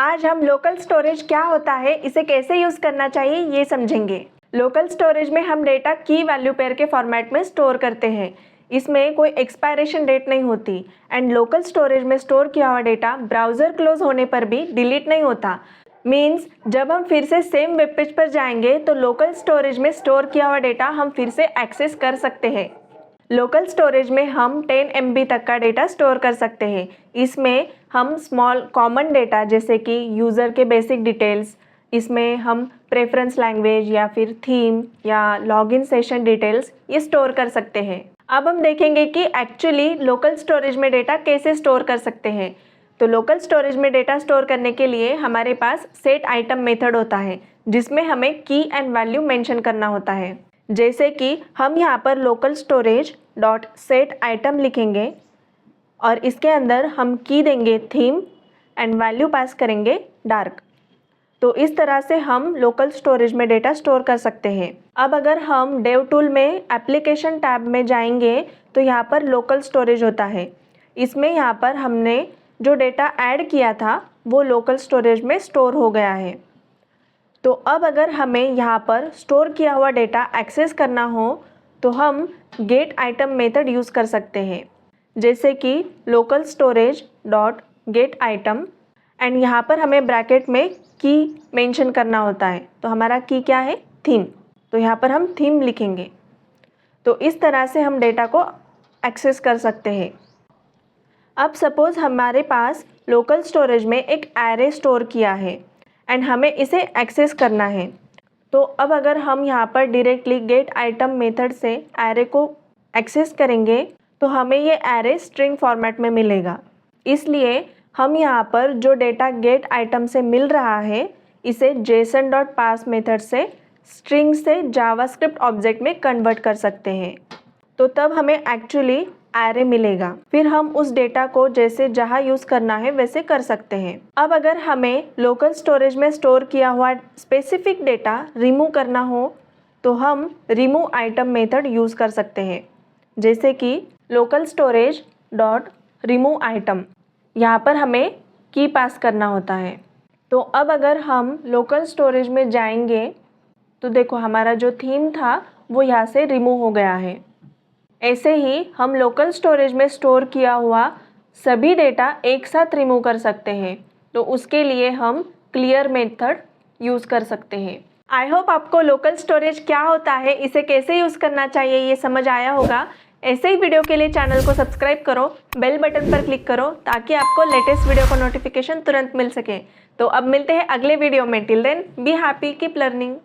आज हम local storage क्या होता है, इसे कैसे यूज़ करना चाहिए ये समझेंगे। लोकल स्टोरेज में हम डेटा की वैल्यू पेयर के फॉर्मेट में स्टोर करते हैं। इसमें कोई एक्सपायरेशन डेट नहीं होती एंड लोकल स्टोरेज में स्टोर किया हुआ डेटा ब्राउज़र क्लोज होने पर भी डिलीट नहीं होता। मीन्स जब हम फिर से सेम वेब पेज पर जाएंगे तो लोकल स्टोरेज में स्टोर किया हुआ डेटा हम फिर से एक्सेस कर सकते हैं। लोकल स्टोरेज में हम 10 MB तक का डेटा स्टोर कर सकते हैं। इसमें हम स्मॉल कॉमन डेटा जैसे कि यूज़र के बेसिक डिटेल्स, इसमें हम प्रेफरेंस लैंग्वेज या फिर थीम या लॉगिन सेशन डिटेल्स ये स्टोर कर सकते हैं। अब हम देखेंगे कि एक्चुअली लोकल स्टोरेज में डेटा कैसे स्टोर कर सकते हैं। तो लोकल स्टोरेज में डेटा स्टोर करने के लिए हमारे पास सेट आइटम मेथड होता है जिसमें हमें की एंड वैल्यू मेंशन करना होता है। जैसे कि हम यहाँ पर local storage dot set item लिखेंगे और इसके अंदर हम की देंगे थीम एंड वैल्यू पास करेंगे डार्क। तो इस तरह से हम लोकल स्टोरेज में डेटा स्टोर कर सकते हैं। अब अगर हम डेव टूल में एप्लीकेशन टैब में जाएंगे तो यहाँ पर लोकल स्टोरेज होता है। इसमें यहाँ पर हमने जो डेटा ऐड किया था वो लोकल स्टोरेज में स्टोर हो गया है। तो अब अगर हमें यहाँ पर स्टोर किया हुआ डेटा एक्सेस करना हो तो हम गेट आइटम मेथड यूज़ कर सकते हैं। जैसे कि local storage dot gate item and यहाँ पर हमें ब्रैकेट में की मेंशन करना होता है। तो हमारा की क्या है? थीम। तो यहाँ पर हम थीम लिखेंगे। तो इस तरह से हम डेटा को एक्सेस कर सकते हैं। अब सपोज़ हमारे पास लोकल स्टोरेज में एक एरे स्टोर किया है एंड हमें इसे एक्सेस करना है। तो अब अगर हम यहाँ पर डायरेक्टली गेट आइटम मेथड से एरे को एक्सेस करेंगे तो हमें ये एरे स्ट्रिंग फॉर्मेट में मिलेगा। इसलिए हम यहाँ पर जो डेटा गेट आइटम से मिल रहा है इसे json.parse मेथड से स्ट्रिंग से जावास्क्रिप्ट ऑब्जेक्ट में कन्वर्ट कर सकते हैं। तो तब हमें एक्चुअली एरे मिलेगा। फिर हम उस डेटा को जैसे जहाँ यूज़ करना है वैसे कर सकते हैं। अब अगर हमें लोकल स्टोरेज में स्टोर किया हुआ स्पेसिफिक डेटा रिमूव करना हो तो हम रिमूव आइटम मेथड यूज़ कर सकते हैं। जैसे कि local storage dot remove item, यहाँ पर हमें की पास करना होता है। तो अब अगर हम लोकल स्टोरेज में जाएंगे तो देखो हमारा जो थीम था वो यहाँ से रिमूव हो गया है। ऐसे ही हम लोकल स्टोरेज में स्टोर किया हुआ सभी डेटा एक साथ रिमूव कर सकते हैं। तो उसके लिए हम क्लियर मेथड यूज़ कर सकते हैं। आई होप आपको लोकल स्टोरेज क्या होता है, इसे कैसे यूज़ करना चाहिए ये समझ आया होगा। ऐसे ही वीडियो के लिए चैनल को सब्सक्राइब करो, बेल बटन पर क्लिक करो ताकि आपको लेटेस्ट वीडियो का नोटिफिकेशन तुरंत मिल सके। तो अब मिलते हैं अगले वीडियो में। Till then be happy, keep learning.